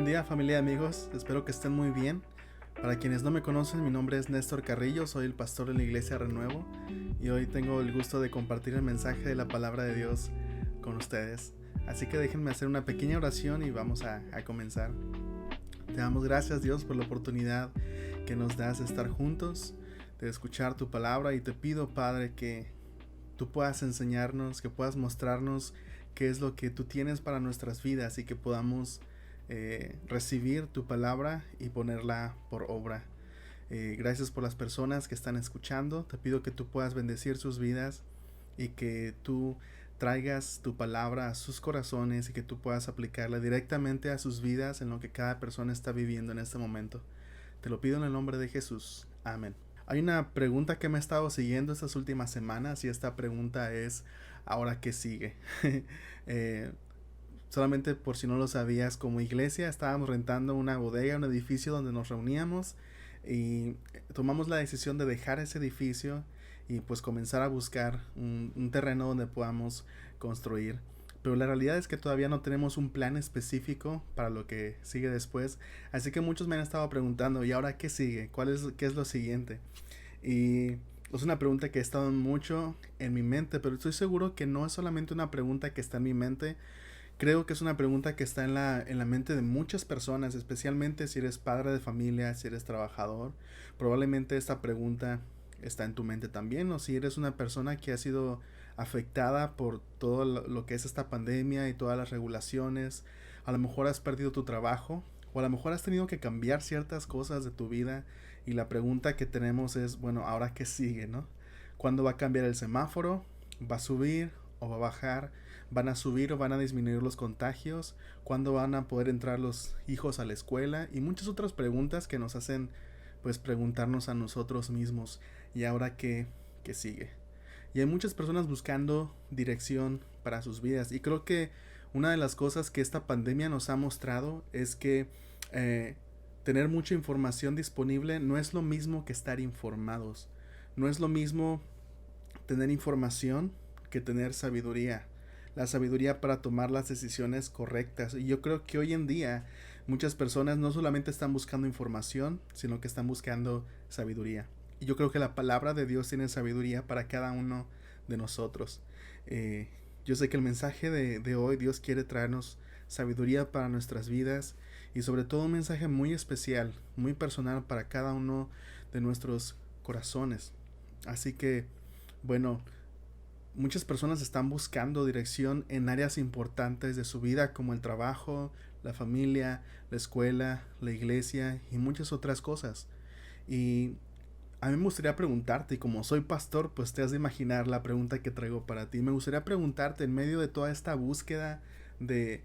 día, familia y amigos, espero que estén muy bien. Para quienes no me conocen, mi nombre es Néstor Carrillo, soy el pastor de la Iglesia Renuevo y hoy tengo el gusto de compartir el mensaje de la palabra de Dios con ustedes. Así que déjenme hacer una pequeña oración y vamos a comenzar. Te damos gracias, Dios, por la oportunidad que nos das de estar juntos, de escuchar tu palabra, y te pido, Padre, que tú puedas enseñarnos, que puedas mostrarnos qué es lo que tú tienes para nuestras vidas y que podamos recibir tu palabra y ponerla por obra. Gracias por las personas que están escuchando. Te pido que tú puedas bendecir sus vidas y que tú traigas tu palabra a sus corazones y que tú puedas aplicarla directamente a sus vidas en lo que cada persona está viviendo en este momento. Te lo pido en el nombre de Jesús. Amén. Hay una pregunta que me ha estado siguiendo estas últimas semanas y esta pregunta es: ¿ahora qué sigue? Solamente por si no lo sabías, como iglesia estábamos rentando una bodega, un edificio donde nos reuníamos, y tomamos la decisión de dejar ese edificio y pues comenzar a buscar un terreno donde podamos construir. Pero la realidad es que todavía no tenemos un plan específico para lo que sigue después. Así que muchos me han estado preguntando: ¿y ahora qué sigue? ¿Qué es lo siguiente? Y es una pregunta que ha estado mucho en mi mente, pero estoy seguro que no es solamente una pregunta que está en mi mente. Creo que es una pregunta que está en la mente de muchas personas, especialmente si eres padre de familia, si eres trabajador. Probablemente esta pregunta está en tu mente también, o si eres una persona que ha sido afectada por todo lo que es esta pandemia y todas las regulaciones. A lo mejor has perdido tu trabajo, o a lo mejor has tenido que cambiar ciertas cosas de tu vida, y la pregunta que tenemos es: bueno, ¿ahora qué sigue, no? ¿Cuándo va a cambiar el semáforo? ¿Va a subir o va a bajar? ¿Van a subir o van a disminuir los contagios? ¿Cuándo van a poder entrar los hijos a la escuela? Y muchas otras preguntas que nos hacen pues preguntarnos a nosotros mismos: ¿y ahora qué sigue? Y hay muchas personas buscando dirección para sus vidas, y creo que una de las cosas que esta pandemia nos ha mostrado es que tener mucha información disponible no es lo mismo que estar informados. No es lo mismo tener información que tener sabiduría. La sabiduría para tomar las decisiones correctas. Y yo creo que hoy en día muchas personas no solamente están buscando información, sino que están buscando sabiduría. Y yo creo que la palabra de Dios tiene sabiduría para cada uno de nosotros. Yo sé que el mensaje de hoy, Dios quiere traernos sabiduría para nuestras vidas, y sobre todo un mensaje muy especial, muy personal para cada uno de nuestros corazones. Así que, bueno, muchas personas están buscando dirección en áreas importantes de su vida, como el trabajo, la familia, la escuela, la iglesia y muchas otras cosas. Y a mí me gustaría preguntarte, y como soy pastor, pues te has de imaginar la pregunta que traigo para ti. Me gustaría preguntarte, en medio de toda esta búsqueda de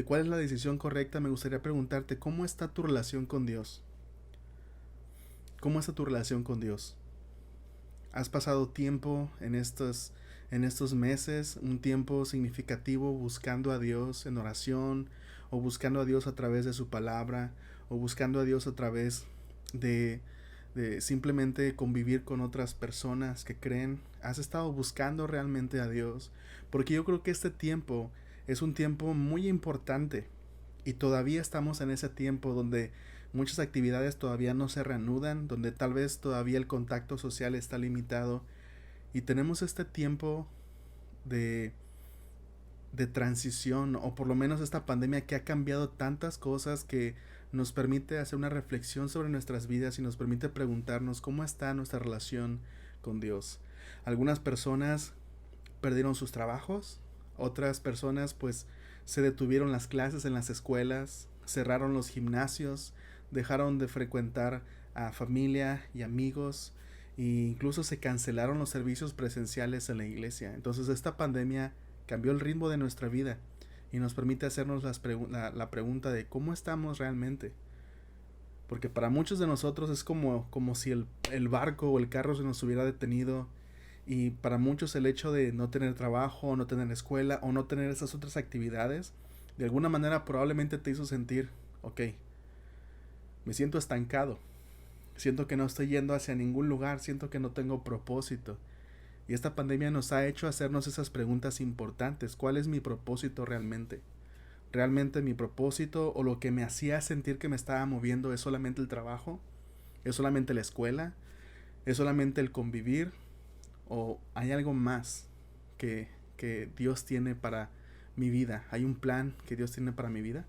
cuál es la decisión correcta, me gustaría preguntarte: ¿cómo está tu relación con Dios? ¿Cómo está tu relación con Dios? ¿Has pasado tiempo en estos meses, un tiempo significativo, buscando a Dios en oración, o buscando a Dios a través de su palabra, o buscando a Dios a través de simplemente convivir con otras personas que creen? ¿Has estado buscando realmente a Dios? Porque yo creo que este tiempo es un tiempo muy importante, y todavía estamos en ese tiempo donde muchas actividades todavía no se reanudan, donde tal vez todavía el contacto social está limitado, y tenemos este tiempo de, de transición, o por lo menos esta pandemia que ha cambiado tantas cosas, que nos permite hacer una reflexión sobre nuestras vidas y nos permite preguntarnos cómo está nuestra relación con Dios. Algunas personas perdieron sus trabajos, otras personas pues se detuvieron las clases en las escuelas, cerraron los gimnasios, dejaron de frecuentar a familia y amigos, e incluso se cancelaron los servicios presenciales en la iglesia. Entonces esta pandemia cambió el ritmo de nuestra vida y nos permite hacernos la pregunta de cómo estamos realmente. Porque para muchos de nosotros es como si el barco o el carro se nos hubiera detenido, y para muchos el hecho de no tener trabajo, no tener escuela o no tener esas otras actividades, de alguna manera probablemente te hizo sentir: ok, me siento estancado, siento que no estoy yendo hacia ningún lugar, siento que no tengo propósito. Y esta pandemia nos ha hecho hacernos esas preguntas importantes: ¿cuál es mi propósito realmente? ¿Realmente mi propósito o lo que me hacía sentir que me estaba moviendo es solamente el trabajo? ¿Es solamente la escuela? ¿Es solamente el convivir? ¿O hay algo más que, que Dios tiene para mi vida? ¿Hay un plan que Dios tiene para mi vida?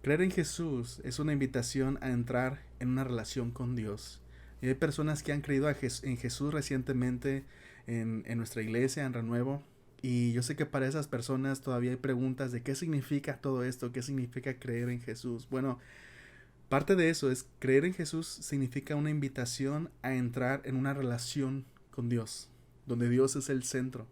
Creer en Jesús es una invitación a entrar en una relación con Dios. Y hay personas que han creído en Jesús recientemente en nuestra iglesia, en Renuevo. Y yo sé que para esas personas todavía hay preguntas de qué significa todo esto, qué significa creer en Jesús. Bueno, parte de eso es creer en Jesús significa una invitación a entrar en una relación con Dios, donde Dios es el centro.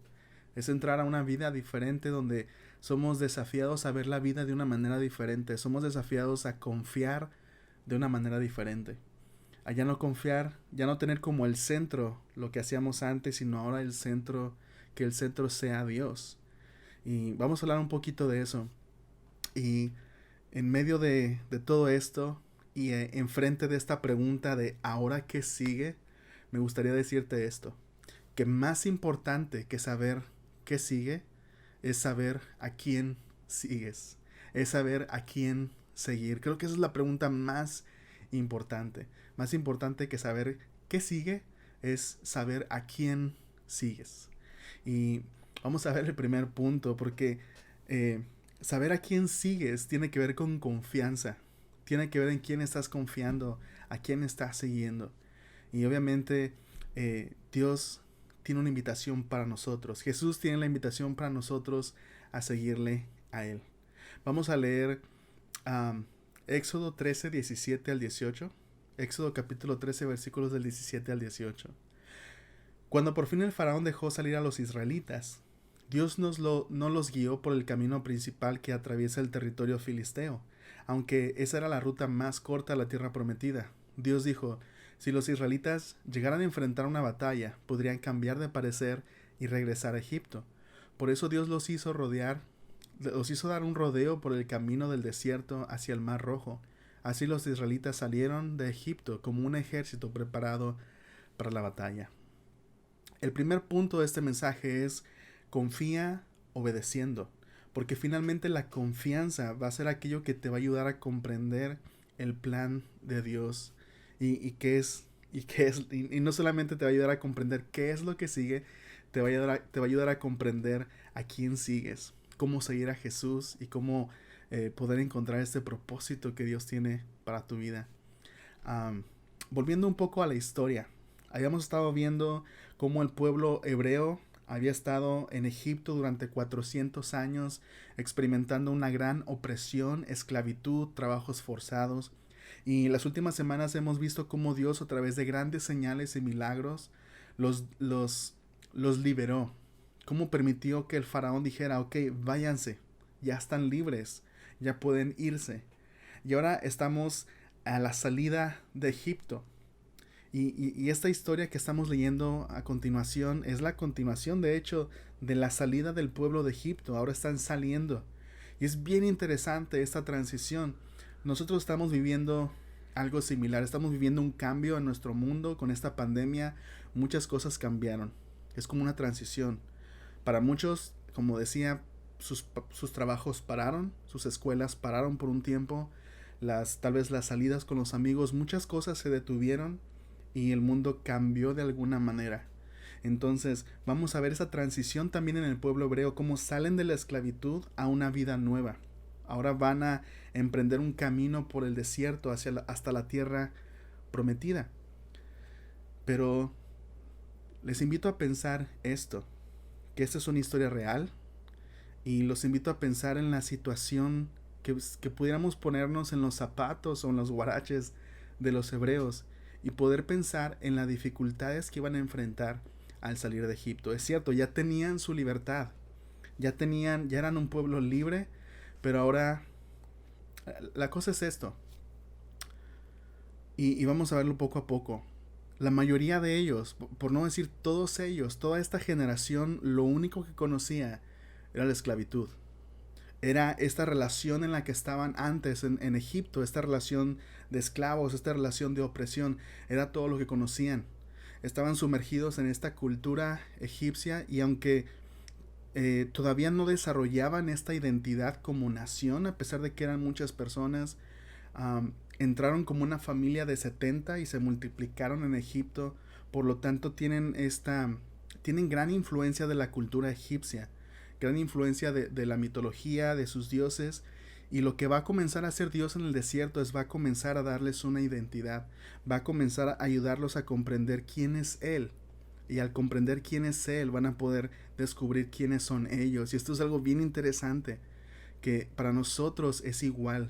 Es entrar a una vida diferente donde somos desafiados a ver la vida de una manera diferente. Somos desafiados a confiar de una manera diferente. A ya no confiar, ya no tener como el centro lo que hacíamos antes, sino ahora que el centro sea Dios. Y vamos a hablar un poquito de eso. Y en medio de todo esto y enfrente de esta pregunta de ¿ahora qué sigue? Me gustaría decirte esto, que más importante que saber qué sigue es saber a quién sigues, es saber a quién seguir. Creo que esa es la pregunta más importante que saber qué sigue es saber a quién sigues. Y vamos a ver el primer punto, porque saber a quién sigues tiene que ver con confianza, tiene que ver en quién estás confiando, a quién estás siguiendo. Y obviamente Dios tiene una invitación para nosotros. Jesús tiene la invitación para nosotros a seguirle a Él. Vamos a leer Éxodo 13, 17 al 18. Éxodo capítulo 13, versículos del 17 al 18. Cuando por fin el faraón dejó salir a los israelitas, Dios no los guió por el camino principal que atraviesa el territorio filisteo, aunque esa era la ruta más corta a la tierra prometida. Dios dijo: si los israelitas llegaran a enfrentar una batalla, podrían cambiar de parecer y regresar a Egipto. Por eso Dios los hizo dar un rodeo por el camino del desierto hacia el Mar Rojo. Así los israelitas salieron de Egipto como un ejército preparado para la batalla. El primer punto de este mensaje es: confía obedeciendo, porque finalmente la confianza va a ser aquello que te va a ayudar a comprender el plan de Dios y no solamente te va a ayudar a comprender qué es lo que sigue, te va a ayudar a comprender a quién sigues, cómo seguir a Jesús y cómo poder encontrar este propósito que Dios tiene para tu vida. Volviendo un poco a la historia, habíamos estado viendo cómo el pueblo hebreo había estado en Egipto durante 400 años experimentando una gran opresión, esclavitud, trabajos forzados. Y las últimas semanas hemos visto cómo Dios, a través de grandes señales y milagros, los liberó. Cómo permitió que el faraón dijera: ok, váyanse, ya están libres, ya pueden irse. Y ahora estamos a la salida de Egipto. Y esta historia que estamos leyendo a continuación es la continuación, de hecho, de la salida del pueblo de Egipto. Ahora están saliendo. Y es bien interesante esta transición. Nosotros estamos viviendo algo similar. Estamos viviendo un cambio en nuestro mundo con esta pandemia. Muchas cosas cambiaron. Es como una transición. Para muchos, como decía, sus trabajos pararon, sus escuelas pararon por un tiempo. Tal vez las salidas con los amigos, muchas cosas se detuvieron y el mundo cambió de alguna manera. Entonces vamos a ver esa transición también en el pueblo hebreo, cómo salen de la esclavitud a una vida nueva. Ahora van a emprender un camino por el desierto hasta la tierra prometida. Pero les invito a pensar esto, que esta es una historia real, y los invito a pensar en la situación que pudiéramos ponernos en los zapatos o en los guaraches de los hebreos y poder pensar en las dificultades que iban a enfrentar al salir de Egipto. Es cierto, ya tenían su libertad, ya eran un pueblo libre, pero ahora la cosa es esto, y vamos a verlo poco a poco. La mayoría de ellos, por no decir todos ellos, toda esta generación, lo único que conocía era la esclavitud. Era esta relación en la que estaban antes en Egipto, esta relación de esclavos, esta relación de opresión, era todo lo que conocían. Estaban sumergidos en esta cultura egipcia, y aunque todavía no desarrollaban esta identidad como nación, a pesar de que eran muchas personas. Entraron como una familia de 70 y se multiplicaron en Egipto, por lo tanto tienen gran influencia de la cultura egipcia, gran influencia de la mitología, de sus dioses, y lo que va a comenzar a hacer Dios en el desierto va a comenzar a darles una identidad, va a comenzar a ayudarlos a comprender quién es Él, y al comprender quién es Él van a poder descubrir quiénes son ellos, y esto es algo bien interesante, que para nosotros es igual.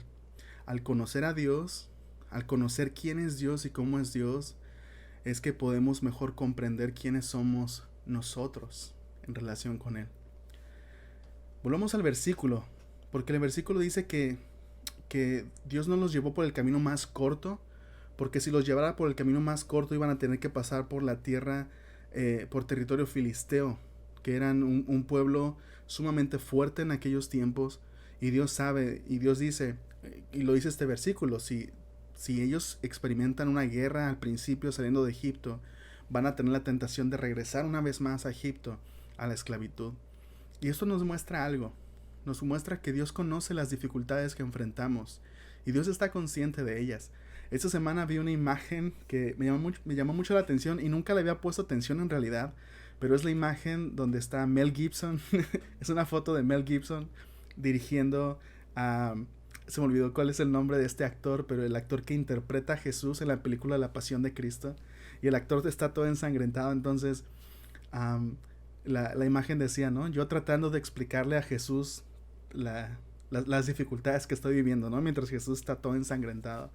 Al conocer a Dios, al conocer quién es Dios y cómo es Dios, es que podemos mejor comprender quiénes somos nosotros en relación con Él. Volvamos al versículo, porque el versículo dice que Dios no los llevó por el camino más corto, porque si los llevara por el camino más corto iban a tener que pasar por la tierra, por territorio filisteo, que eran un pueblo sumamente fuerte en aquellos tiempos, y Dios sabe, y Dios dice, y lo dice este versículo, si ellos experimentan una guerra al principio saliendo de Egipto, van a tener la tentación de regresar una vez más a Egipto, a la esclavitud. Y esto nos muestra algo, nos muestra que Dios conoce las dificultades que enfrentamos y Dios está consciente de ellas. Esta semana vi una imagen que me llamó mucho la atención y nunca le había puesto atención en realidad, pero es la imagen donde está Mel Gibson, es una foto de Mel Gibson dirigiendo a... Se me olvidó cuál es el nombre de este actor, pero el actor que interpreta a Jesús en la película La Pasión de Cristo, y el actor está todo ensangrentado, entonces la imagen decía, ¿no? Yo tratando de explicarle a Jesús las dificultades que estoy viviendo, ¿no? Mientras Jesús está todo ensangrentado.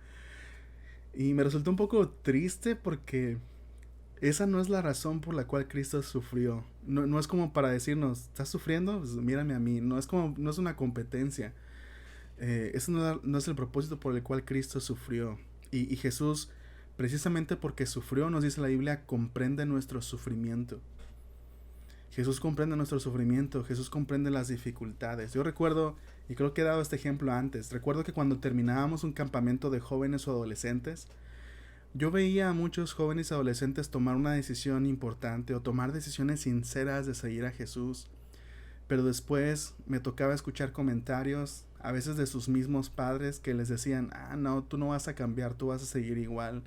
Y me resultó un poco triste porque esa no es la razón por la cual Cristo sufrió. No es como para decirnos, ¿estás sufriendo? Pues mírame a mí. No es una competencia. Eso no es el propósito por el cual Cristo sufrió. Y Jesús, precisamente porque sufrió, nos dice la Biblia, comprende nuestro sufrimiento. Jesús comprende nuestro sufrimiento, Jesús comprende las dificultades. Yo recuerdo, y creo que he dado este ejemplo antes, recuerdo que cuando terminábamos un campamento de jóvenes o adolescentes, yo veía a muchos jóvenes y adolescentes tomar una decisión importante o tomar decisiones sinceras de seguir a Jesús, pero después me tocaba escuchar comentarios, a veces de sus mismos padres, que les decían, no, tú no vas a cambiar, tú vas a seguir igual.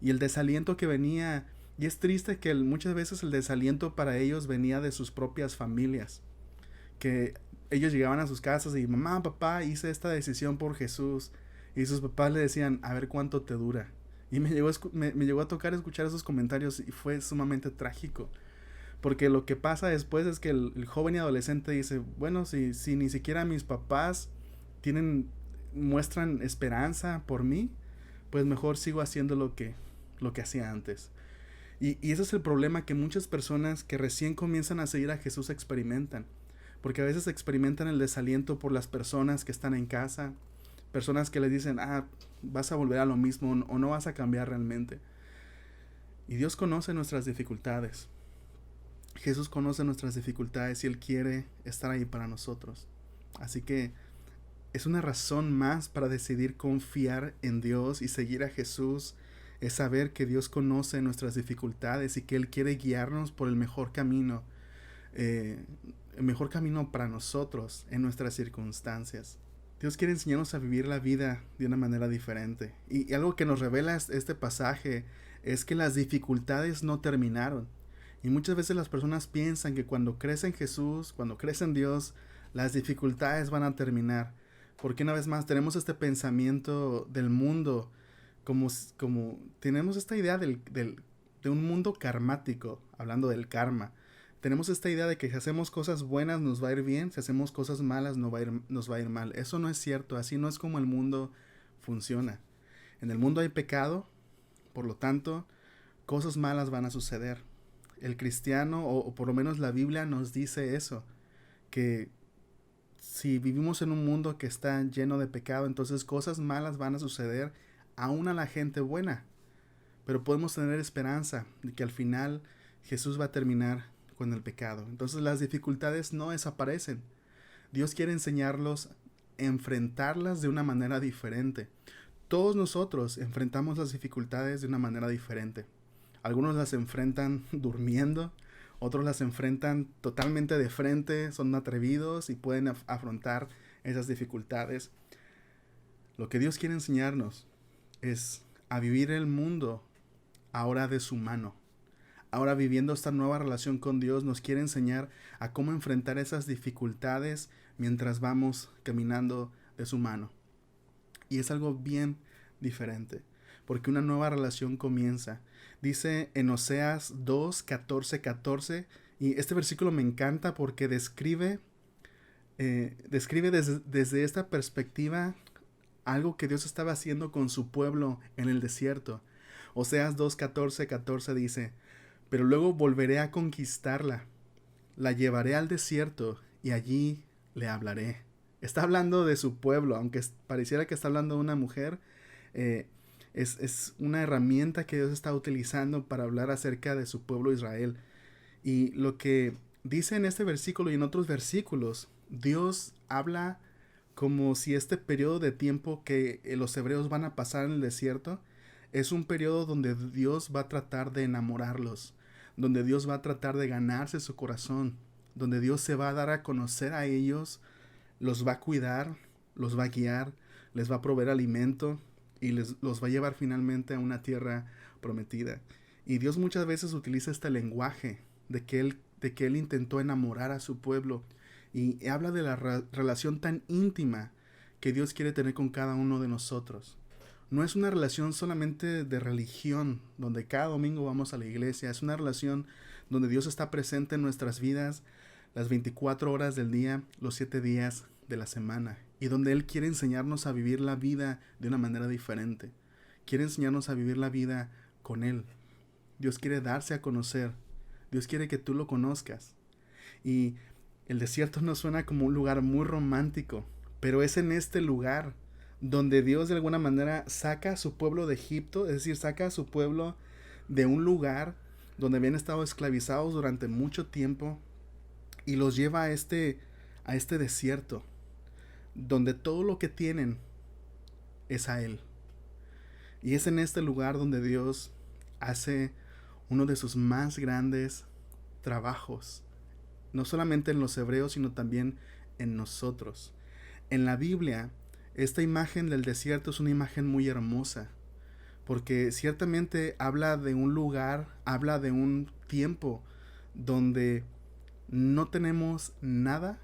Y el desaliento que venía, y es triste que muchas veces el desaliento para ellos venía de sus propias familias, que ellos llegaban a sus casas y mamá, papá, hice esta decisión por Jesús, y sus papás le decían, a ver cuánto te dura. Y me llegó a tocar escuchar esos comentarios y fue sumamente trágico. Porque lo que pasa después es que el joven y adolescente dice, bueno, si ni siquiera mis papás muestran esperanza por mí, pues mejor sigo haciendo lo que hacía antes. Y ese es el problema que muchas personas que recién comienzan a seguir a Jesús experimentan. Porque a veces experimentan el desaliento por las personas que están en casa, personas que les dicen, vas a volver a lo mismo o no vas a cambiar realmente. Y Dios conoce nuestras dificultades. Jesús conoce nuestras dificultades y Él quiere estar ahí para nosotros. Así que es una razón más para decidir confiar en Dios y seguir a Jesús. Es saber que Dios conoce nuestras dificultades y que Él quiere guiarnos por el mejor camino. El mejor camino para nosotros en nuestras circunstancias. Dios quiere enseñarnos a vivir la vida de una manera diferente. Y algo que nos revela este pasaje es que las dificultades no terminaron. Y muchas veces las personas piensan que cuando crece en Jesús, cuando crece en Dios, las dificultades van a terminar. Porque una vez más tenemos este pensamiento del mundo, como tenemos esta idea de un mundo karmático, hablando del karma. Tenemos esta idea de que si hacemos cosas buenas nos va a ir bien, si hacemos cosas malas nos va a ir mal. Eso no es cierto, así no es como el mundo funciona. En el mundo hay pecado, por lo tanto, cosas malas van a suceder. El cristiano, o por lo menos la Biblia nos dice eso, que si vivimos en un mundo que está lleno de pecado, entonces cosas malas van a suceder aún a la gente buena. Pero podemos tener esperanza de que al final Jesús va a terminar con el pecado. Entonces las dificultades no desaparecen. Dios quiere enseñarlos a enfrentarlas de una manera diferente. Todos nosotros enfrentamos las dificultades de una manera diferente. Algunos las enfrentan durmiendo, otros las enfrentan totalmente de frente, son atrevidos y pueden afrontar esas dificultades. Lo que Dios quiere enseñarnos es a vivir el mundo ahora de su mano. Ahora, viviendo esta nueva relación con Dios, nos quiere enseñar a cómo enfrentar esas dificultades mientras vamos caminando de su mano. Y es algo bien diferente, porque una nueva relación comienza. Dice en Oseas 2, 14, y este versículo me encanta porque describe desde esta perspectiva algo que Dios estaba haciendo con su pueblo en el desierto. Oseas 2, 14 dice: pero luego volveré a conquistarla, la llevaré al desierto y allí le hablaré. Está hablando de su pueblo, aunque pareciera que está hablando de una mujer. Es una herramienta que Dios está utilizando para hablar acerca de su pueblo Israel. Y lo que dice en este versículo y en otros versículos, Dios habla como si este periodo de tiempo que los hebreos van a pasar en el desierto es un periodo donde Dios va a tratar de enamorarlos, donde Dios va a tratar de ganarse su corazón, donde Dios se va a dar a conocer a ellos, los va a cuidar, los va a guiar, les va a proveer alimento y los va a llevar finalmente a una tierra prometida. Y Dios muchas veces utiliza este lenguaje de que Él intentó enamorar a su pueblo, y habla de la relación tan íntima que Dios quiere tener con cada uno de nosotros. No es una relación solamente de religión, donde cada domingo vamos a la iglesia. Es una relación donde Dios está presente en nuestras vidas las 24 horas del día, los 7 días de la semana. Y donde Él quiere enseñarnos a vivir la vida de una manera diferente. Quiere enseñarnos a vivir la vida con Él. Dios quiere darse a conocer. Dios quiere que tú lo conozcas. Y el desierto nos suena como un lugar muy romántico, pero es en este lugar donde Dios de alguna manera saca a su pueblo de Egipto, es decir, saca a su pueblo de un lugar donde habían estado esclavizados durante mucho tiempo y los lleva a este desierto, donde todo lo que tienen es a Él. Y es en este lugar donde Dios hace uno de sus más grandes trabajos, no solamente en los hebreos, sino también en nosotros. En la Biblia, esta imagen del desierto es una imagen muy hermosa, porque ciertamente habla de un lugar, habla de un tiempo donde no tenemos nada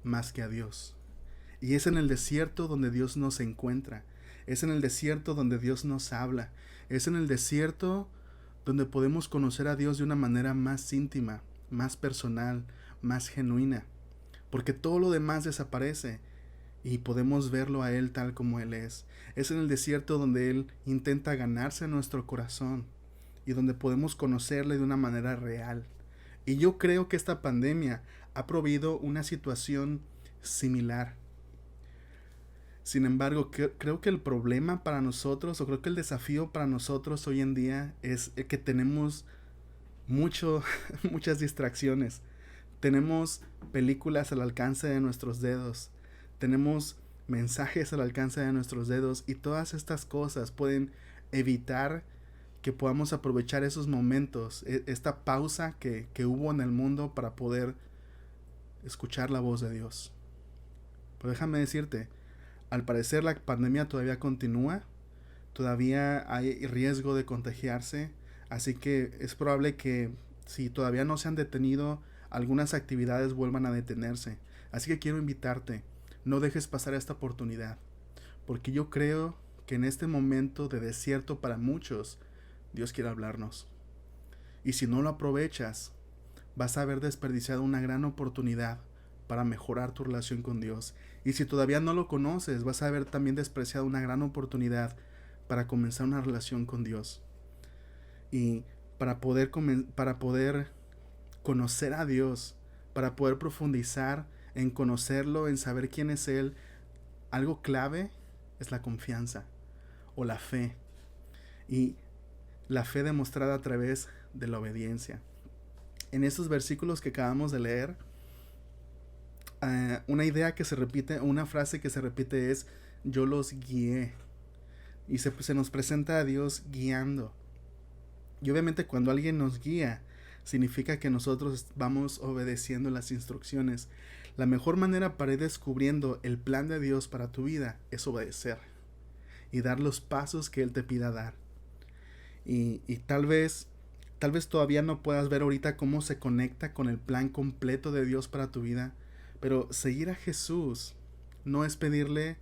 más que a Dios. Y es en el desierto donde Dios nos encuentra. Es en el desierto donde Dios nos habla. Es en el desierto donde podemos conocer a Dios de una manera más íntima, más personal, más genuina. Porque todo lo demás desaparece y podemos verlo a Él tal como Él es. Es en el desierto donde Él intenta ganarse nuestro corazón y donde podemos conocerle de una manera real. Y yo creo que esta pandemia ha provisto una situación similar. Sin embargo, creo que el problema para nosotros, o creo que el desafío para nosotros hoy en día es que tenemos muchas distracciones. Tenemos películas al alcance de nuestros dedos. Tenemos mensajes al alcance de nuestros dedos. Y todas estas cosas pueden evitar que podamos aprovechar esos momentos, esta pausa que hubo en el mundo para poder escuchar la voz de Dios. Pero déjame decirte, al parecer la pandemia todavía continúa. Todavía hay riesgo de contagiarse. Así que es probable que si todavía no se han detenido, algunas actividades vuelvan a detenerse. Así que quiero invitarte, no dejes pasar esta oportunidad, porque yo creo que en este momento de desierto para muchos, Dios quiere hablarnos. Y si no lo aprovechas, vas a haber desperdiciado una gran oportunidad para mejorar tu relación con Dios. Y si todavía no lo conoces, vas a haber también despreciado una gran oportunidad para comenzar una relación con Dios. Y para poder conocer a Dios, para poder profundizar en conocerlo, en saber quién es Él, algo clave es la confianza o la fe. Y la fe demostrada a través de la obediencia. En estos versículos que acabamos de leer, una idea que se repite, una frase que se repite es: yo los guié. Y se nos presenta a Dios guiando. Y obviamente cuando alguien nos guía, significa que nosotros vamos obedeciendo las instrucciones. La mejor manera para ir descubriendo el plan de Dios para tu vida es obedecer y dar los pasos que Él te pida dar. Y tal vez todavía no puedas ver ahorita cómo se conecta con el plan completo de Dios para tu vida, pero seguir a Jesús no es pedirle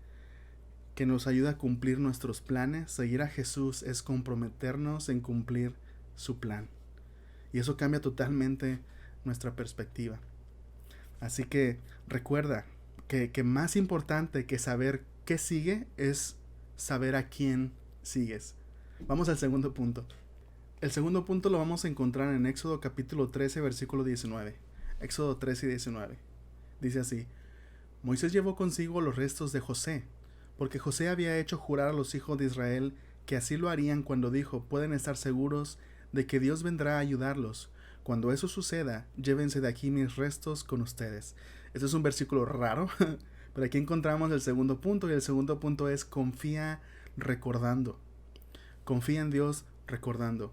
que nos ayude a cumplir nuestros planes. Seguir a Jesús es comprometernos en cumplir su plan. Y eso cambia totalmente nuestra perspectiva. Así que recuerda que más importante que saber qué sigue es saber a quién sigues. Vamos al segundo punto. El segundo punto lo vamos a encontrar en Éxodo capítulo 13, versículo 19. Éxodo 13 y 19. Dice así: Moisés llevó consigo los restos de José, porque José había hecho jurar a los hijos de Israel que así lo harían cuando dijo: pueden estar seguros de que Dios vendrá a ayudarlos. Cuando eso suceda, llévense de aquí mis restos con ustedes. Este es un versículo raro, pero aquí encontramos el segundo punto, y el segundo punto es: confía recordando. Confía en Dios recordando.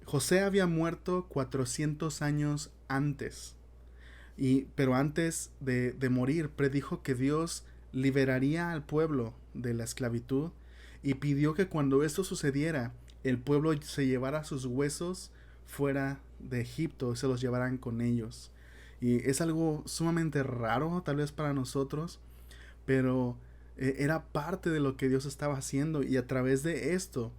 José había muerto 400 años antes, pero antes de morir predijo que Dios liberaría al pueblo de la esclavitud, y pidió que cuando esto sucediera, el pueblo se llevara sus huesos fuera de Egipto, se los llevaran con ellos. Y es algo sumamente raro tal vez para nosotros, pero era parte de lo que Dios estaba haciendo, y a través de esto,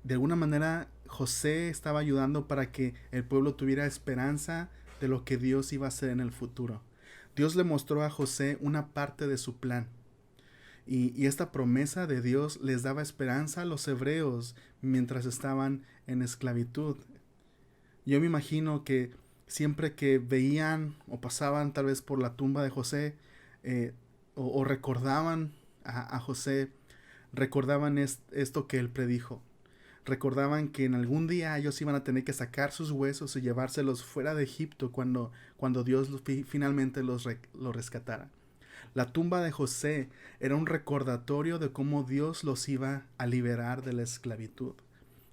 de alguna manera José estaba ayudando para que el pueblo tuviera esperanza de lo que Dios iba a hacer en el futuro. Dios le mostró a José una parte de su plan, y esta promesa de Dios les daba esperanza a los hebreos mientras estaban en esclavitud. Yo me imagino que siempre que veían o pasaban tal vez por la tumba de José, o recordaban a José, recordaban esto que él predijo. Recordaban que en algún día ellos iban a tener que sacar sus huesos y llevárselos fuera de Egipto cuando Dios finalmente los rescatara. La tumba de José era un recordatorio de cómo Dios los iba a liberar de la esclavitud.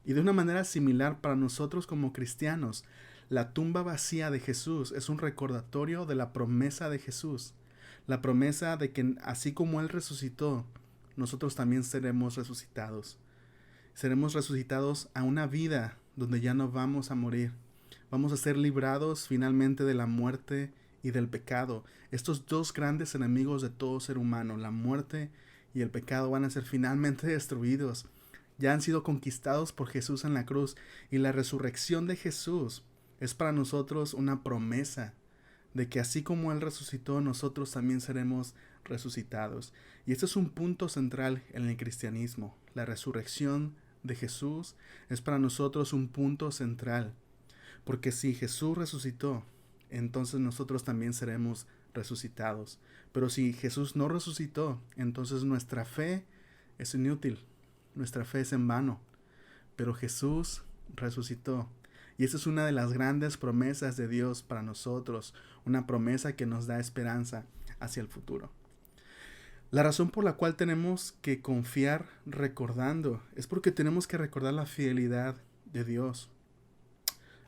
Y de una manera similar para nosotros como cristianos, la tumba vacía de Jesús es un recordatorio de la promesa de Jesús. La promesa de que así como Él resucitó, nosotros también seremos resucitados. Seremos resucitados a una vida donde ya no vamos a morir. Vamos a ser librados finalmente de la muerte y del pecado. Estos dos grandes enemigos de todo ser humano, la muerte y el pecado, van a ser finalmente destruidos. Ya han sido conquistados por Jesús en la cruz, y la resurrección de Jesús es para nosotros una promesa de que así como Él resucitó, nosotros también seremos resucitados. Y este es un punto central en el cristianismo. La resurrección de Jesús es para nosotros un punto central, porque si Jesús resucitó, entonces nosotros también seremos resucitados. Pero si Jesús no resucitó, entonces nuestra fe es inútil, nuestra fe es en vano. Pero Jesús resucitó, y esa es una de las grandes promesas de Dios para nosotros, una promesa que nos da esperanza hacia el futuro. La razón por la cual tenemos que confiar recordando es porque tenemos que recordar la fidelidad de Dios.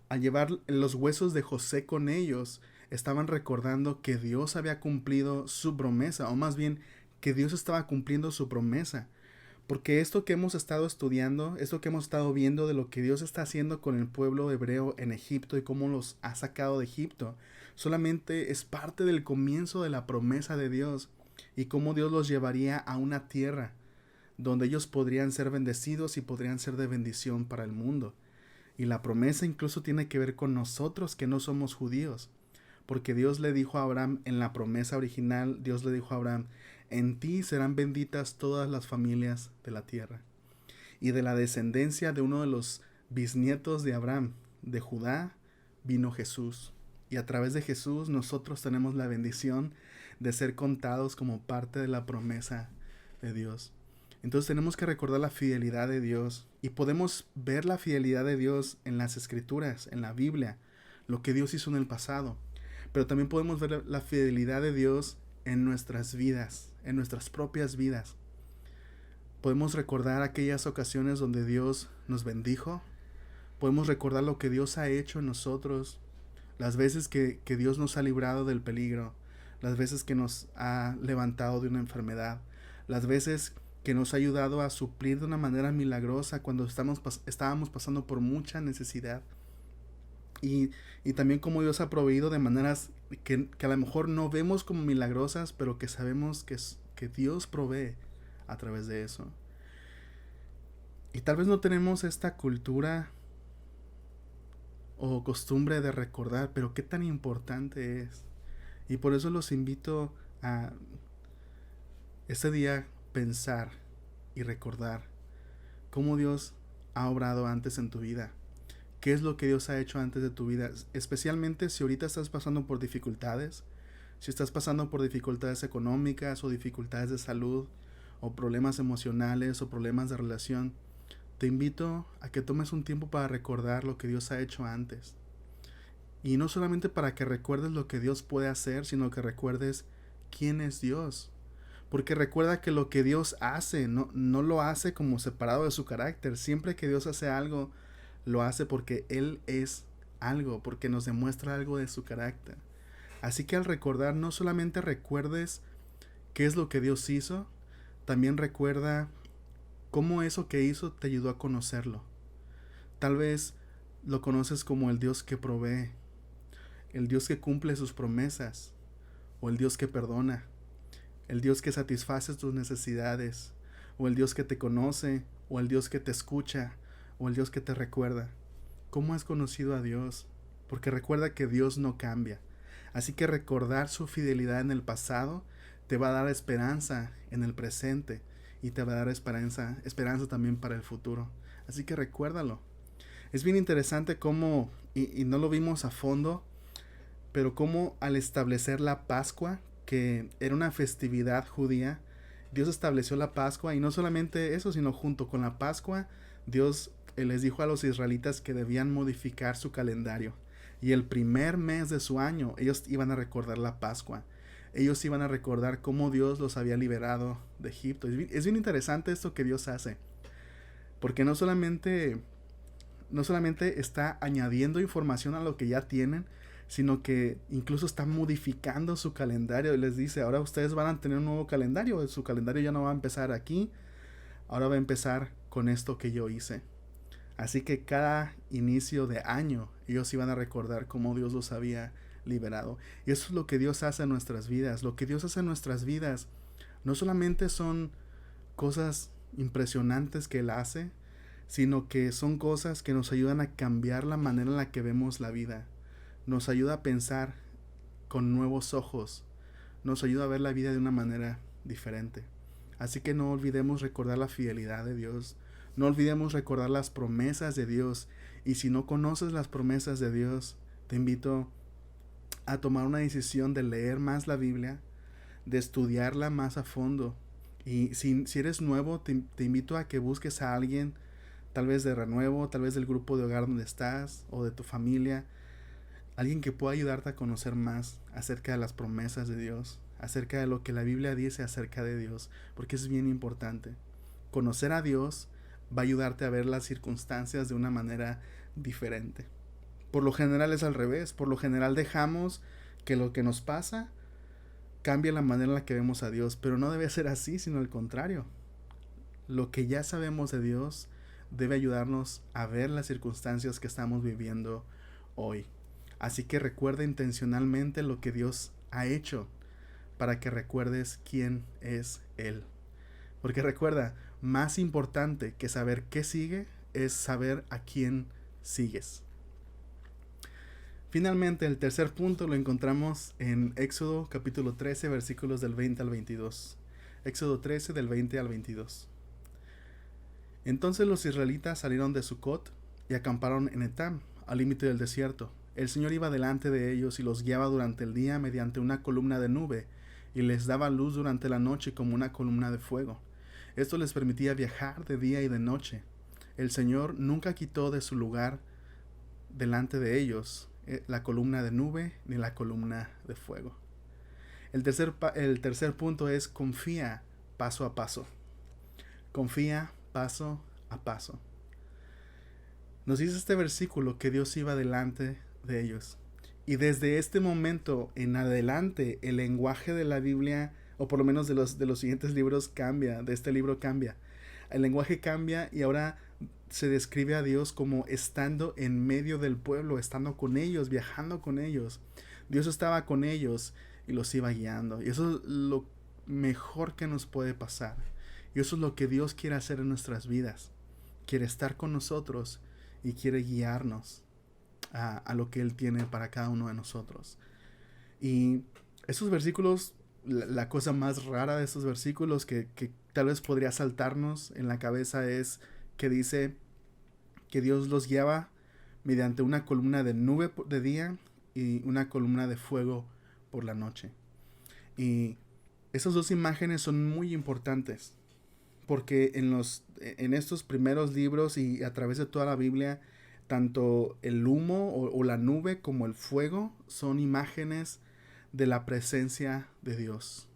Al llevar los huesos de José con ellos, estaban recordando que Dios había cumplido su promesa, o más bien que Dios estaba cumpliendo su promesa. Porque esto que hemos estado estudiando, esto que hemos estado viendo de lo que Dios está haciendo con el pueblo hebreo en Egipto y cómo los ha sacado de Egipto, solamente es parte del comienzo de la promesa de Dios, y cómo Dios los llevaría a una tierra donde ellos podrían ser bendecidos y podrían ser de bendición para el mundo. Y la promesa incluso tiene que ver con nosotros que no somos judíos, porque Dios le dijo a Abraham, en la promesa original, Dios le dijo a Abraham: en ti serán benditas todas las familias de la tierra. Y de la descendencia de uno de los bisnietos de Abraham, de Judá, vino Jesús. Y a través de Jesús nosotros tenemos la bendición de ser contados como parte de la promesa de Dios. Entonces tenemos que recordar la fidelidad de Dios, y podemos ver la fidelidad de Dios en las Escrituras, en la Biblia, lo que Dios hizo en el pasado. Pero también podemos ver la fidelidad de Dios en nuestras vidas, en nuestras propias vidas. Podemos recordar aquellas ocasiones donde Dios nos bendijo, Podemos recordar lo que Dios ha hecho en nosotros, las veces que Dios nos ha librado del peligro, las veces que nos ha levantado de una enfermedad, las veces que nos ha ayudado a suplir de una manera milagrosa cuando estábamos pasando por mucha necesidad. Y también como Dios ha proveído de maneras que a lo mejor no vemos como milagrosas, pero que sabemos que Dios provee a través de eso. Y tal vez no tenemos esta cultura o costumbre de recordar, pero qué tan importante es. Y por eso los invito a este día pensar y recordar cómo Dios ha obrado antes en tu vida. ¿Qué es lo que Dios ha hecho antes de tu vida? Especialmente si ahorita estás pasando por dificultades, si estás pasando por dificultades económicas o dificultades de salud o problemas emocionales o problemas de relación. Te invito a que tomes un tiempo para recordar lo que Dios ha hecho antes. Y no solamente para que recuerdes lo que Dios puede hacer, sino que recuerdes quién es Dios. Porque recuerda que lo que Dios hace no lo hace como separado de su carácter. Siempre que Dios hace algo, lo hace porque Él es algo, porque nos demuestra algo de su carácter. Así que al recordar, no solamente recuerdes qué es lo que Dios hizo, también recuerda cómo eso que hizo te ayudó a conocerlo. Tal vez lo conoces como el Dios que provee, el Dios que cumple sus promesas, o el Dios que perdona, el Dios que satisface tus necesidades, o el Dios que te conoce, o el Dios que te escucha, o el Dios que te recuerda. ¿Cómo has conocido a Dios? Porque recuerda que Dios no cambia. Así que recordar su fidelidad en el pasado te va a dar esperanza en el presente y te va a dar esperanza también para el futuro. Así que recuérdalo. Es bien interesante cómo, y no lo vimos a fondo, pero cómo al establecer la Pascua, que era una festividad judía, Dios estableció la Pascua, y no solamente eso, sino junto con la Pascua, Dios les dijo a los israelitas que debían modificar su calendario. Y el primer mes de su año, ellos iban a recordar la Pascua. Ellos iban a recordar cómo Dios los había liberado de Egipto. Es bien interesante esto que Dios hace. Porque no solamente está añadiendo información a lo que ya tienen, sino que incluso está modificando su calendario y les dice, ahora ustedes van a tener un nuevo calendario, su calendario ya no va a empezar aquí, ahora va a empezar con esto que yo hice. Así que cada inicio de año ellos iban a recordar cómo Dios los había liberado. Y eso es lo que Dios hace en nuestras vidas. Lo que Dios hace en nuestras vidas no solamente son cosas impresionantes que Él hace, sino que son cosas que nos ayudan a cambiar la manera en la que vemos la vida. Nos ayuda a pensar con nuevos ojos. Nos ayuda a ver la vida de una manera diferente. Así que no olvidemos recordar la fidelidad de Dios. No olvidemos recordar las promesas de Dios. Y si no conoces las promesas de Dios, te invito a tomar una decisión de leer más la Biblia, de estudiarla más a fondo. Y si eres nuevo, te invito a que busques a alguien, tal vez de Renuevo, tal vez del grupo de hogar donde estás, o de tu familia, alguien que pueda ayudarte a conocer más acerca de las promesas de Dios, acerca de lo que la Biblia dice acerca de Dios, porque es bien importante. Conocer a Dios va a ayudarte a ver las circunstancias de una manera diferente. Por lo general es al revés. Por lo general dejamos que lo que nos pasa cambie la manera en la que vemos a Dios, pero no debe ser así, sino al contrario. Lo que ya sabemos de Dios debe ayudarnos a ver las circunstancias que estamos viviendo hoy. Así que recuerda intencionalmente lo que Dios ha hecho para que recuerdes quién es Él. Porque recuerda, más importante que saber qué sigue es saber a quién sigues. Finalmente, el tercer punto lo encontramos en Éxodo capítulo 13, versículos del 20 al 22. Éxodo 13 del 20 al 22. Entonces los israelitas salieron de Sucot y acamparon en Etam, al límite del desierto. El Señor iba delante de ellos y los guiaba durante el día mediante una columna de nube, y les daba luz durante la noche como una columna de fuego. Esto les permitía viajar de día y de noche. El Señor nunca quitó de su lugar delante de ellos la columna de nube ni la columna de fuego. El tercer punto es confía paso a paso. Confía paso a paso. Nos dice este versículo que Dios iba delante de ellos. Y desde este momento en adelante, el lenguaje de la Biblia, o por lo menos de los siguientes libros, cambia, de este libro cambia. El lenguaje cambia y ahora se describe a Dios como estando en medio del pueblo, estando con ellos, viajando con ellos. Dios estaba con ellos y los iba guiando. Y eso es lo mejor que nos puede pasar. Y eso es lo que Dios quiere hacer en nuestras vidas. Quiere estar con nosotros y quiere guiarnos a lo que Él tiene para cada uno de nosotros. Y esos versículos, la cosa más rara de esos versículos que tal vez podría saltarnos en la cabeza es que dice que Dios los guiaba mediante una columna de nube de día y una columna de fuego por la noche. Y esas dos imágenes son muy importantes porque en estos primeros libros y a través de toda la Biblia, tanto el humo o la nube como el fuego son imágenes de la presencia de Dios.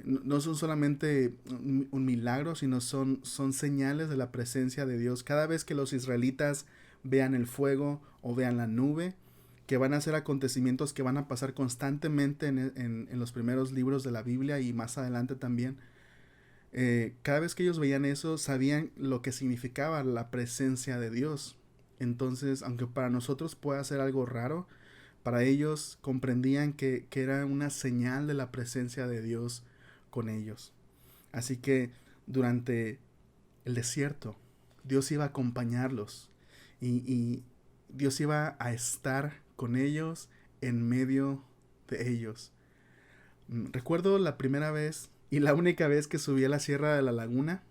No son solamente un milagro, sino son señales de la presencia de Dios. Cada vez que los israelitas vean el fuego o vean la nube, que van a ser acontecimientos que van a pasar constantemente en los primeros libros de la Biblia y más adelante también, cada vez que ellos veían eso, sabían lo que significaba la presencia de Dios. Entonces, aunque para nosotros pueda ser algo raro, para ellos comprendían que era una señal de la presencia de Dios con ellos. Así que durante el desierto, Dios iba a acompañarlos y Dios iba a estar con ellos en medio de ellos. Recuerdo la primera vez y la única vez que subí a la Sierra de la Laguna.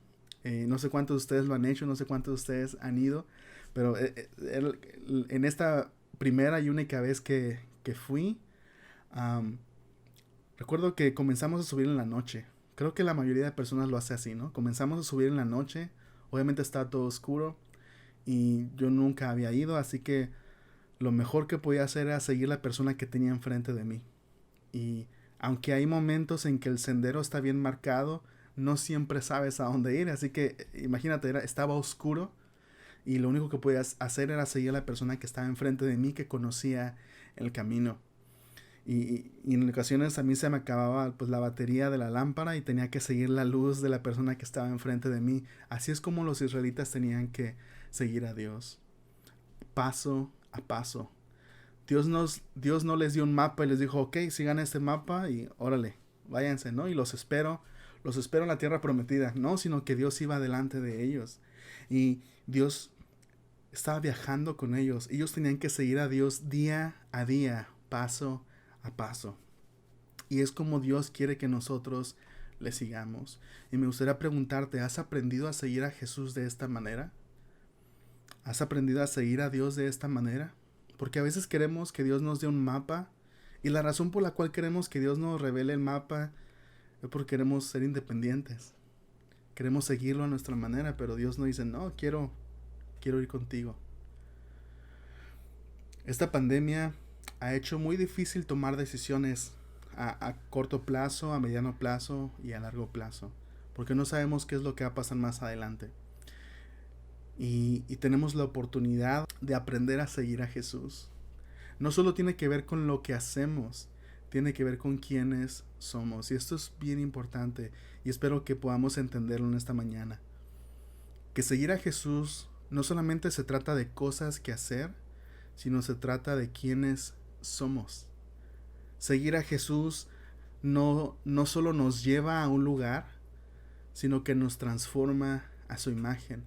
No sé cuántos de ustedes lo han hecho, no sé cuántos de ustedes han ido, pero en esta primera y única vez que fui, recuerdo que comenzamos a subir en la noche. Creo que la mayoría de personas lo hace así, ¿no? Comenzamos a subir en la noche, obviamente está todo oscuro y yo nunca había ido, así que lo mejor que podía hacer era seguir la persona que tenía enfrente de mí. Y aunque hay momentos en que el sendero está bien marcado, no siempre sabes a dónde ir, así que imagínate, estaba oscuro y lo único que podías hacer era seguir a la persona que estaba enfrente de mí, que conocía el camino. Y en ocasiones a mí se me acababa pues la batería de la lámpara y tenía que seguir la luz de la persona que estaba enfrente de mí. Así es como los israelitas tenían que seguir a Dios, paso a paso. Dios no les dio un mapa y les dijo, ok, sigan este mapa y órale, váyanse, ¿no? Y los espero en la tierra prometida. No, sino que Dios iba delante de ellos. Y Dios estaba viajando con ellos. Ellos tenían que seguir a Dios día a día, paso a paso. Y es como Dios quiere que nosotros le sigamos. Y me gustaría preguntarte, ¿has aprendido a seguir a Jesús de esta manera? ¿Has aprendido a seguir a Dios de esta manera? Porque a veces queremos que Dios nos dé un mapa. Y la razón por la cual queremos que Dios nos revele el mapa es porque queremos ser independientes. Queremos seguirlo a nuestra manera, pero Dios nos dice, no, quiero ir contigo. Esta pandemia ha hecho muy difícil tomar decisiones a corto plazo, a mediano plazo y a largo plazo, porque no sabemos qué es lo que va a pasar más adelante. Y tenemos la oportunidad de aprender a seguir a Jesús. No solo tiene que ver con lo que hacemos, tiene que ver con quiénes somos. Y esto es bien importante y espero que podamos entenderlo en esta mañana. Que seguir a Jesús no solamente se trata de cosas que hacer, sino se trata de quiénes somos. Seguir a Jesús no solo nos lleva a un lugar, sino que nos transforma a su imagen.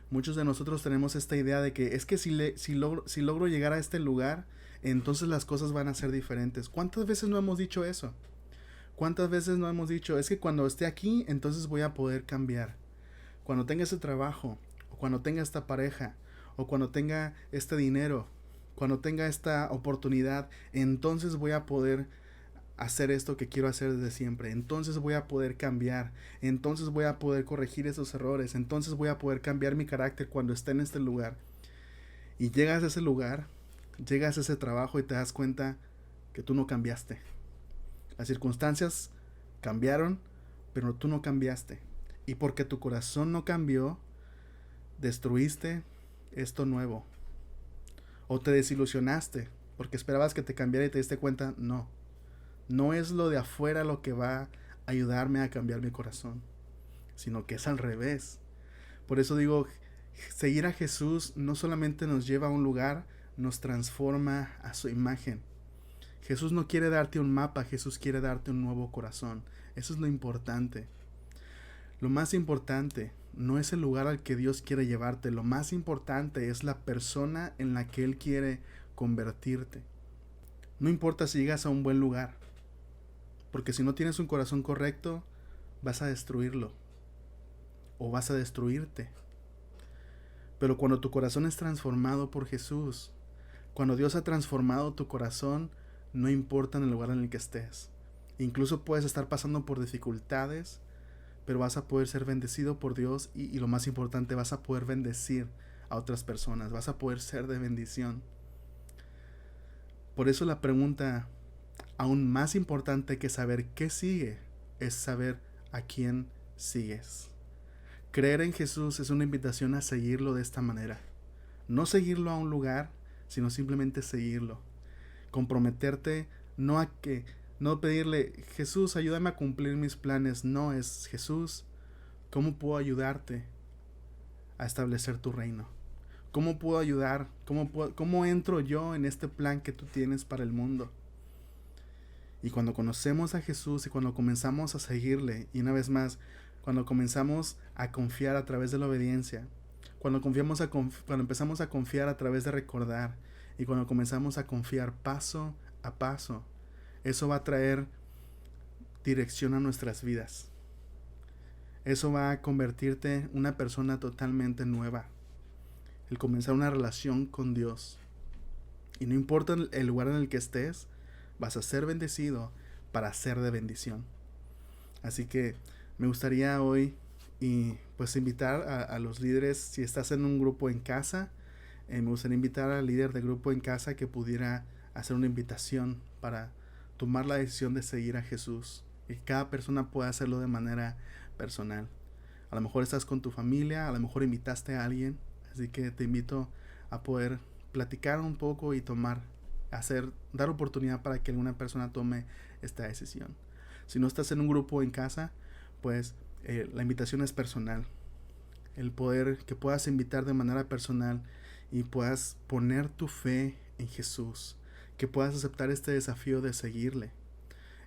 Muchos de nosotros tenemos esta idea de que es que si logro llegar a este lugar, entonces las cosas van a ser diferentes. ¿Cuántas veces no hemos dicho eso? ¿Cuántas veces no hemos dicho, es que cuando esté aquí, entonces voy a poder cambiar? Cuando tenga ese trabajo, o cuando tenga esta pareja, o cuando tenga este dinero, cuando tenga esta oportunidad, entonces voy a poder hacer esto que quiero hacer desde siempre. Entonces voy a poder cambiar. Entonces voy a poder corregir esos errores. Entonces voy a poder cambiar mi carácter cuando esté en este lugar. Y llegas a ese lugar, llegas a ese trabajo y te das cuenta que tú no cambiaste. Las circunstancias cambiaron, pero tú no cambiaste. Y porque tu corazón no cambió, destruiste esto nuevo. O te desilusionaste porque esperabas que te cambiara y te diste cuenta, no. No es lo de afuera lo que va a ayudarme a cambiar mi corazón, sino que es al revés. Por eso digo, seguir a Jesús no solamente nos lleva a un lugar, nos transforma a su imagen. Jesús no quiere darte un mapa, Jesús quiere darte un nuevo corazón. Eso es lo importante. Lo más importante no es el lugar al que Dios quiere llevarte, lo más importante es la persona en la que Él quiere convertirte. No importa si llegas a un buen lugar, porque si no tienes un corazón correcto, vas a destruirlo o vas a destruirte. Pero cuando tu corazón es transformado por Jesús, cuando Dios ha transformado tu corazón, no importa en el lugar en el que estés. Incluso puedes estar pasando por dificultades, pero vas a poder ser bendecido por Dios y lo más importante, vas a poder bendecir a otras personas, vas a poder ser de bendición. Por eso la pregunta aún más importante que saber qué sigue es saber a quién sigues. Creer en Jesús es una invitación a seguirlo de esta manera. No seguirlo a un lugar, sino simplemente seguirlo. Comprometerte no pedirle, Jesús, ayúdame a cumplir mis planes. No, es Jesús, ¿cómo puedo ayudarte a establecer tu reino? ¿Cómo puedo ayudar? ¿Cómo entro yo en este plan que tú tienes para el mundo? Y cuando conocemos a Jesús y cuando comenzamos a seguirle, y una vez más, cuando comenzamos a confiar a través de la obediencia, cuando empezamos a confiar a través de recordar, y cuando comenzamos a confiar paso a paso, eso va a traer dirección a nuestras vidas. Eso va a convertirte en una persona totalmente nueva. El comenzar una relación con Dios. Y no importa el lugar en el que estés, vas a ser bendecido para ser de bendición. Así que me gustaría hoy pues invitar a los líderes, si estás en un grupo en casa, me gustaría invitar al líder de grupo en casa que pudiera hacer una invitación para tomar la decisión de seguir a Jesús. Y que cada persona pueda hacerlo de manera personal. A lo mejor estás con tu familia, a lo mejor invitaste a alguien, así que te invito a poder platicar un poco y dar oportunidad para que alguna persona tome esta decisión. Si no estás en un grupo en casa, pues la invitación es personal. El poder que puedas invitar de manera personal y puedas poner tu fe en Jesús, que puedas aceptar este desafío de seguirle,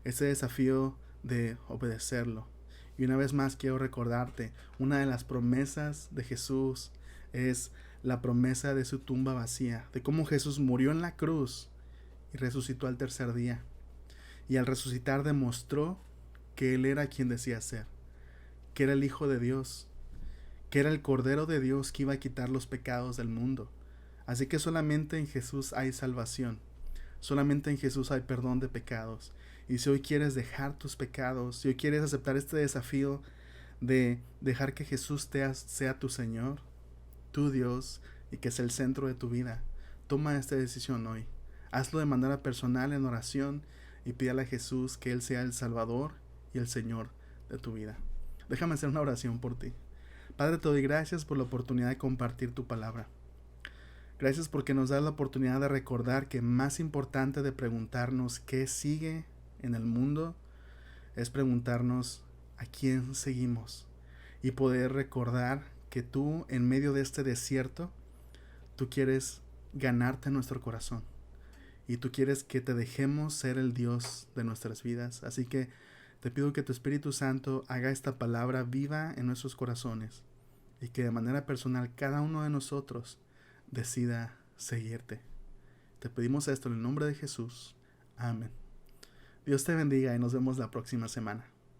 este desafío de obedecerlo. Y una vez más quiero recordarte, una de las promesas de Jesús es la promesa de su tumba vacía, de cómo Jesús murió en la cruz y resucitó al tercer día. Y al resucitar demostró que Él era quien decía ser, que era el Hijo de Dios, que era el Cordero de Dios que iba a quitar los pecados del mundo. Así que solamente en Jesús hay salvación, solamente en Jesús hay perdón de pecados. Y si hoy quieres dejar tus pecados, si hoy quieres aceptar este desafío de dejar que Jesús sea tu Señor, tu Dios, y que es el centro de tu vida, toma esta decisión hoy. Hazlo de manera personal en oración y pídale a Jesús que Él sea el Salvador y el Señor de tu vida. Déjame hacer una oración por ti. Padre, te doy gracias por la oportunidad de compartir tu palabra. Gracias porque nos das la oportunidad de recordar que más importante de preguntarnos qué sigue en el mundo es preguntarnos a quién seguimos y poder recordar que tú, en medio de este desierto, tú quieres ganarte nuestro corazón y tú quieres que te dejemos ser el Dios de nuestras vidas. Así que te pido que tu Espíritu Santo haga esta palabra viva en nuestros corazones y que de manera personal cada uno de nosotros decida seguirte. Te pedimos esto en el nombre de Jesús. Amén. Dios te bendiga y nos vemos la próxima semana.